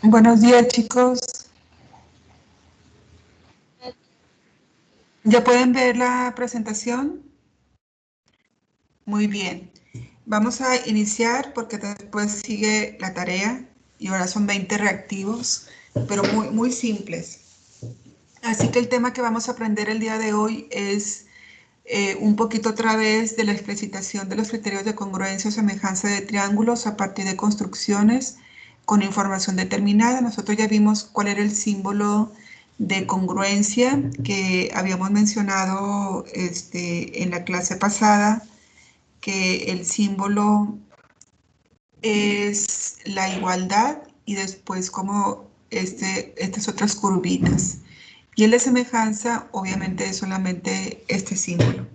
Buenos días, chicos. ¿Ya pueden ver la presentación? Muy bien. Vamos a iniciar porque después sigue la tarea y ahora son 20 reactivos, pero muy simples. Así que el tema que vamos a aprender el día de hoy es un poquito otra vez de la explicitación de los criterios de congruencia o semejanza de triángulos a partir de construcciones con información determinada. Nosotros ya vimos cuál era el símbolo de congruencia que habíamos mencionado en la clase pasada, que el símbolo es la igualdad y después como estas otras curvitas. Y el de semejanza obviamente es solamente este símbolo.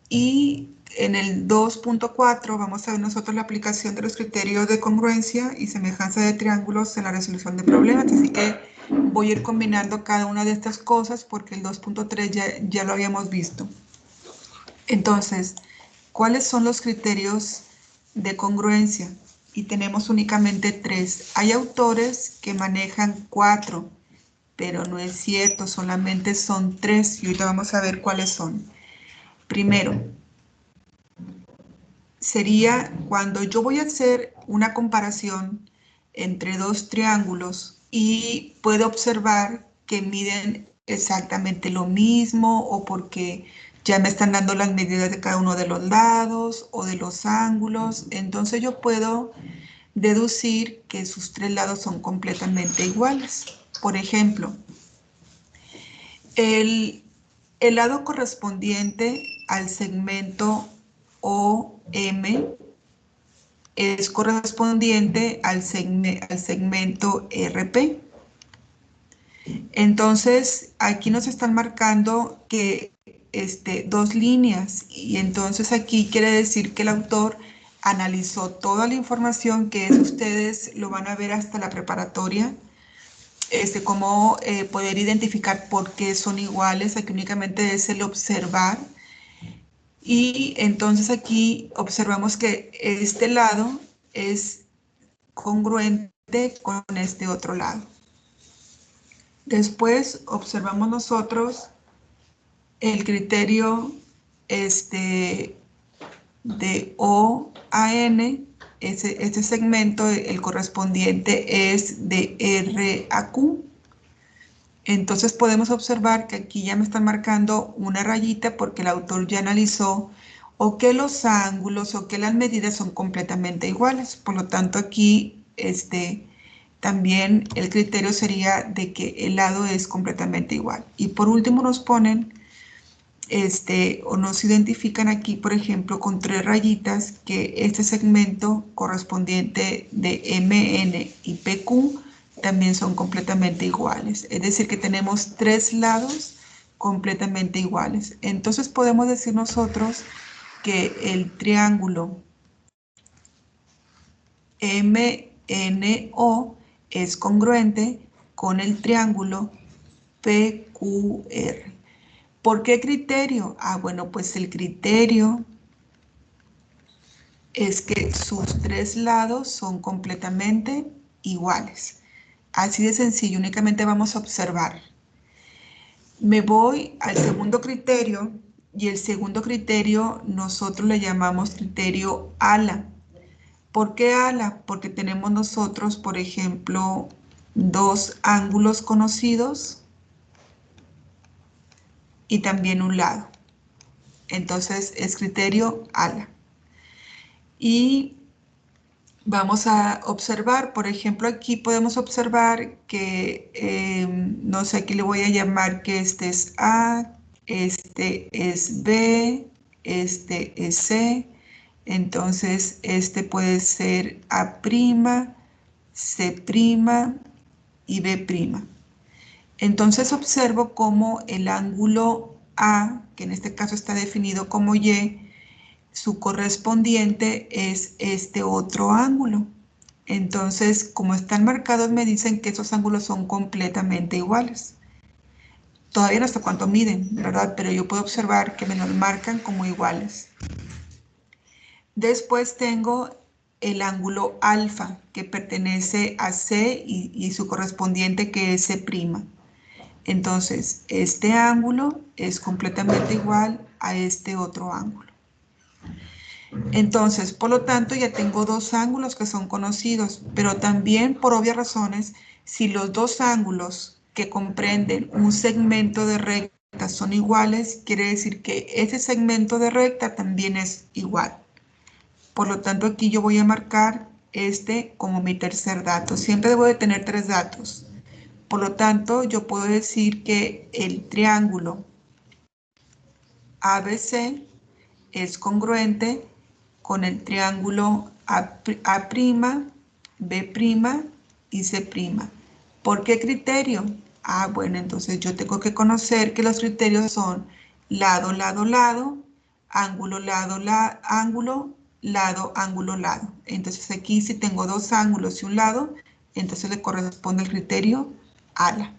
Y en el 2.4 vamos a ver nosotros la aplicación de los criterios de congruencia y semejanza de triángulos en la resolución de problemas. Así que voy a ir combinando cada una de estas cosas porque el 2.3 ya lo habíamos visto. Entonces, ¿cuáles son los criterios de congruencia? Y tenemos únicamente 3. Hay autores que manejan 4, pero no es cierto, solamente son 3 y ahorita vamos a ver cuáles son. Primero, sería cuando yo voy a hacer una comparación entre dos triángulos y puedo observar que miden exactamente lo mismo o porque ya me están dando las medidas de cada uno de los lados o de los ángulos. Entonces yo puedo deducir que sus tres lados son completamente iguales. Por ejemplo, el, el lado correspondiente al segmento OM es correspondiente al segmento RP. Entonces, aquí nos están marcando que dos líneas y entonces aquí quiere decir que el autor analizó toda la información que ustedes lo van a ver hasta la preparatoria, cómo poder identificar por qué son iguales. Aquí únicamente es el observar y entonces aquí observamos que este lado es congruente con este otro lado. Después observamos nosotros el criterio de O a N, este segmento, el correspondiente es de R a Q. Entonces podemos observar que aquí ya me están marcando una rayita porque el autor ya analizó o que los ángulos o que las medidas son completamente iguales. Por lo tanto, aquí también el criterio sería de que el lado es completamente igual. Y por último nos ponen o nos identifican aquí, por ejemplo, con 3 rayitas que este segmento correspondiente de MN y PQ también son completamente iguales. Es decir, que tenemos 3 lados completamente iguales. Entonces podemos decir nosotros que el triángulo MNO es congruente con el triángulo PQR. ¿Por qué criterio? Bueno, pues el criterio es que sus 3 lados son completamente iguales. Así de sencillo, únicamente vamos a observar. Me voy al segundo criterio y el segundo criterio nosotros le llamamos criterio ALA. ¿Por qué ALA? Porque tenemos nosotros, por ejemplo, 2 ángulos conocidos y también un lado. Entonces es criterio ALA. Y vamos a observar, por ejemplo, aquí podemos observar que, no sé, aquí le voy a llamar que este es A, este es B, este es C, entonces este puede ser A', C' y B'. Entonces observo cómo el ángulo A, que en este caso está definido como Y, su correspondiente es este otro ángulo. Entonces, como están marcados, me dicen que esos ángulos son completamente iguales. Todavía no sé cuánto miden, ¿verdad? Pero yo puedo observar que me los marcan como iguales. Después tengo el ángulo alfa, que pertenece a C y su correspondiente que es C'. Entonces, este ángulo es completamente igual a este otro ángulo. Entonces, por lo tanto, ya tengo dos ángulos que son conocidos, pero también, por obvias razones, si los dos ángulos que comprenden un segmento de recta son iguales, quiere decir que ese segmento de recta también es igual. Por lo tanto, aquí yo voy a marcar este como mi tercer dato. Siempre debo de tener tres datos. Por lo tanto, yo puedo decir que el triángulo ABC es congruente con el triángulo A', B' y C'. ¿Por qué criterio? Ah, bueno, entonces yo tengo que conocer que los criterios son lado, lado, lado, ángulo, lado, ángulo, lado, ángulo, lado. Entonces aquí si tengo dos ángulos y un lado, entonces le corresponde el criterio ala.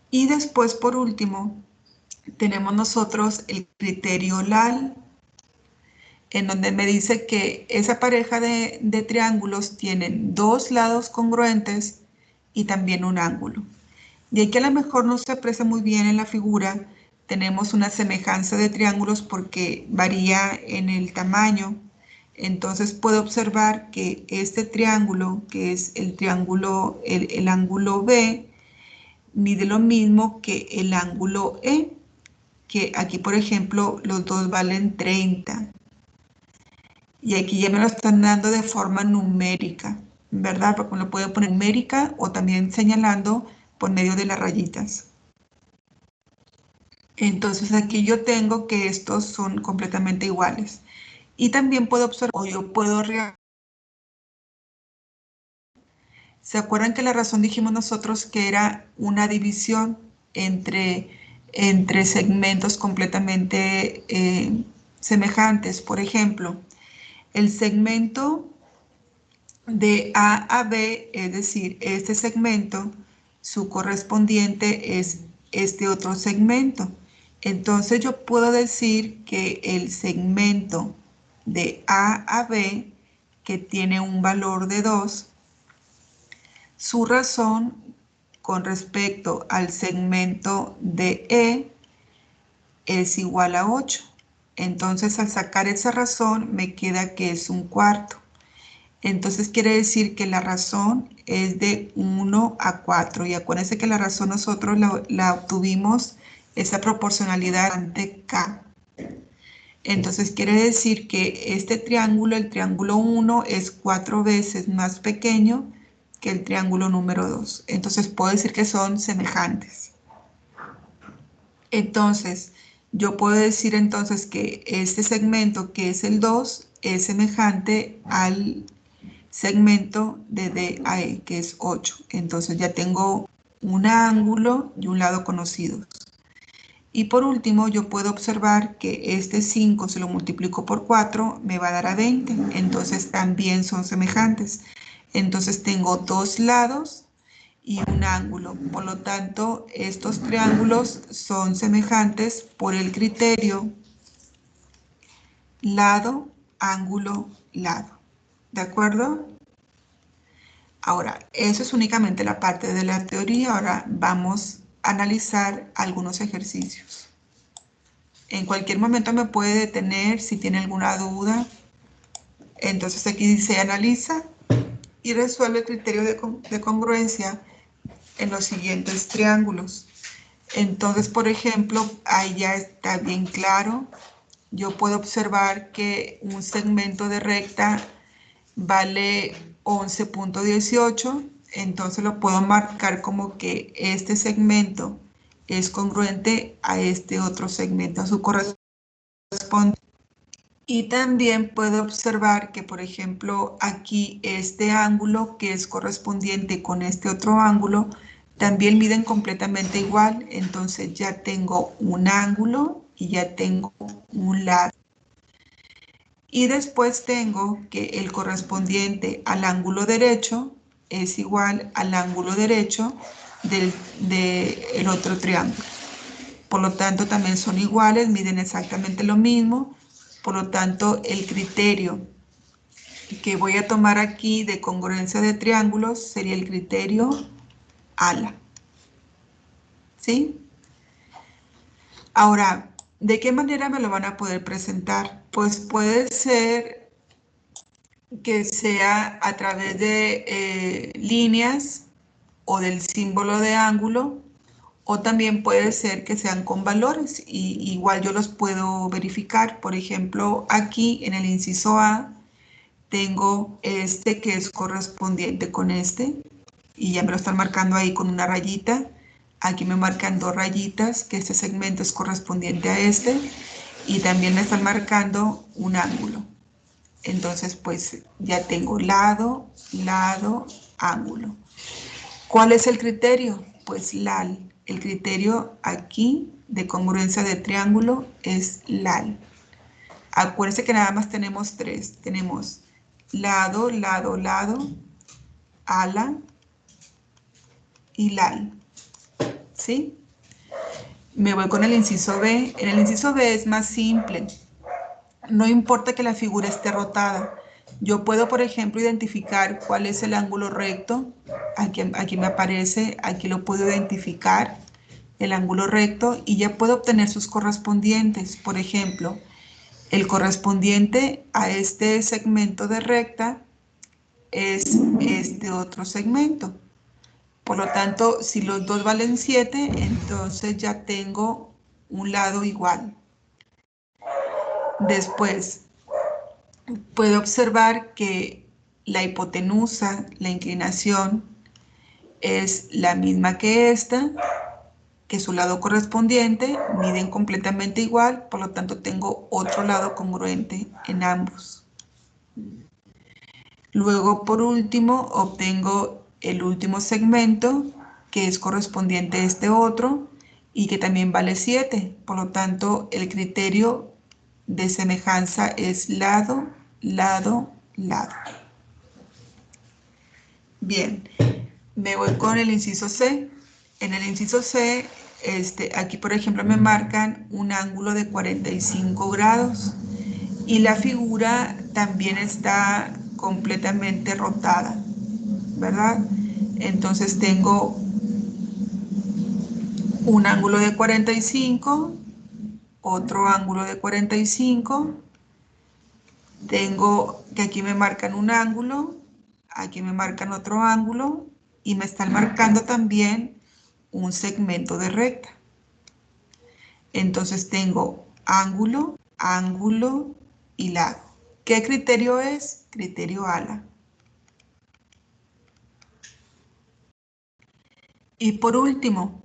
Y después, por último, tenemos nosotros el criterio LAL, en donde me dice que esa pareja de triángulos tienen dos lados congruentes y también un ángulo. Y aquí a lo mejor no se aprecia muy bien en la figura, tenemos una semejanza de triángulos porque varía en el tamaño. Entonces puedo observar que este triángulo, que es el triángulo, el ángulo B, mide lo mismo que el ángulo E, que aquí por ejemplo los dos valen 30. Y aquí ya me lo están dando de forma numérica, ¿verdad? Porque me lo puedo poner numérica o también señalando por medio de las rayitas. Entonces aquí yo tengo que estos son completamente iguales. Y también puedo observar, o yo puedo realizar. ¿Se acuerdan que la razón dijimos nosotros que era una división entre segmentos completamente semejantes? Por ejemplo, el segmento de A a B, es decir, este segmento, su correspondiente es este otro segmento. Entonces yo puedo decir que el segmento de A a B, que tiene un valor de 2, su razón con respecto al segmento de E es igual a 8. Entonces al sacar esa razón me queda que es un cuarto. Entonces quiere decir que la razón es de 1 a 4. Y acuérdense que la razón nosotros la obtuvimos, esa proporcionalidad ante K. Entonces quiere decir que este triángulo, el triángulo 1, es 4 veces más pequeño que el triángulo número 2. Entonces puedo decir que son semejantes. Entonces, yo puedo decir entonces que este segmento, que es el 2, es semejante al segmento de D a E, que es 8. Entonces ya tengo un ángulo y un lado conocidos. Y por último, yo puedo observar que este 5, si lo multiplico por 4, me va a dar a 20. Entonces también son semejantes. Entonces tengo dos lados y un ángulo. Por lo tanto, estos triángulos son semejantes por el criterio lado, ángulo, lado. ¿De acuerdo? Ahora, eso es únicamente la parte de la teoría. Ahora vamos a analizar algunos ejercicios. En cualquier momento me puede detener si tiene alguna duda. Entonces aquí dice analiza y resuelve el criterio de congruencia en los siguientes triángulos. Entonces, por ejemplo, ahí ya está bien claro. Yo puedo observar que un segmento de recta vale 11.18. Entonces lo puedo marcar como que este segmento es congruente a este otro segmento, a su correspondiente. Y también puedo observar que, por ejemplo, aquí este ángulo que es correspondiente con este otro ángulo, también miden completamente igual. Entonces ya tengo un ángulo y ya tengo un lado. Y después tengo que el correspondiente al ángulo derecho es igual al ángulo derecho del otro triángulo. Por lo tanto, también son iguales, miden exactamente lo mismo. Por lo tanto, el criterio que voy a tomar aquí de congruencia de triángulos sería el criterio ALA. ¿Sí? Ahora, ¿de qué manera me lo van a poder presentar? Pues puede ser que sea a través de líneas o del símbolo de ángulo, o también puede ser que sean con valores, y igual yo los puedo verificar. Por ejemplo, aquí en el inciso A tengo este que es correspondiente con este, y ya me lo están marcando ahí con una rayita. Aquí me marcan dos rayitas, que este segmento es correspondiente a este, y también me están marcando un ángulo. Entonces, pues ya tengo lado, lado, ángulo. ¿Cuál es el criterio? Pues LAL. El criterio aquí de congruencia de triángulo es LAL. Acuérdense que nada más tenemos tres. Tenemos lado, lado, lado, ala y LAL. ¿Sí? Me voy con el inciso B. En el inciso B es más simple. No importa que la figura esté rotada. Yo puedo, por ejemplo, identificar cuál es el ángulo recto. Aquí me aparece, aquí lo puedo identificar, el ángulo recto, y ya puedo obtener sus correspondientes. Por ejemplo, el correspondiente a este segmento de recta es este otro segmento. Por lo tanto, si los dos valen 7, entonces ya tengo un lado igual. Después, puedo observar que la hipotenusa, la inclinación, es la misma que esta, que su lado correspondiente, miden completamente igual, por lo tanto tengo otro lado congruente en ambos. Luego, por último, obtengo el último segmento, que es correspondiente a este otro, y que también vale 7. Por lo tanto, el criterio de semejanza es lado, lado, lado. Bien, me voy con el inciso C. En el inciso C, aquí por ejemplo me marcan un ángulo de 45 grados y la figura también está completamente rotada, ¿verdad? Entonces tengo un ángulo de 45, otro ángulo de 45, tengo que aquí me marcan un ángulo, aquí me marcan otro ángulo y me están marcando también un segmento de recta. Entonces tengo ángulo, ángulo y lado. ¿Qué criterio es? Criterio ALA. Y por último,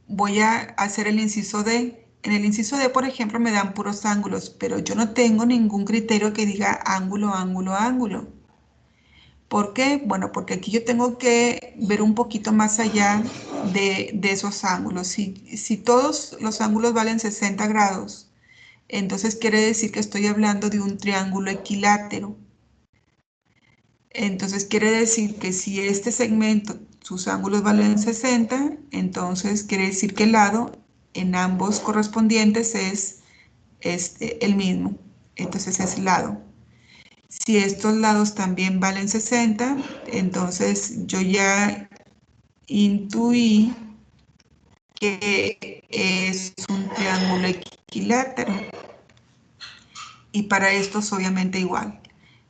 voy a hacer el inciso D. En el inciso D, por ejemplo, me dan puros ángulos, pero yo no tengo ningún criterio que diga ángulo, ángulo, ángulo. ¿Por qué? Bueno, porque aquí yo tengo que ver un poquito más allá de esos ángulos. Si todos los ángulos valen 60 grados, entonces quiere decir que estoy hablando de un triángulo equilátero. Entonces quiere decir que si este segmento, sus ángulos valen 60, entonces quiere decir que el lado en ambos correspondientes es el mismo. Entonces es lado. Si estos lados también valen 60, entonces yo ya intuí que es un triángulo equilátero. Y para estos obviamente igual.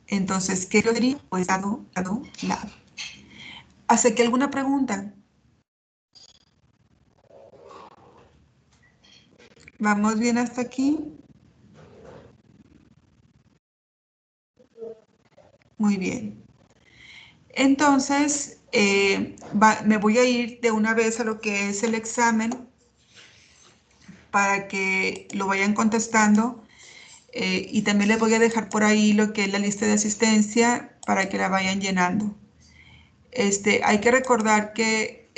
Entonces, ¿qué yo diría? Pues lado, lado, lado. ¿Hace que alguna pregunta? ¿Vamos bien hasta aquí? Muy bien. Entonces, me voy a ir de una vez a lo que es el examen para que lo vayan contestando. Y también les voy a dejar por ahí lo que es la lista de asistencia para que la vayan llenando. Hay que recordar que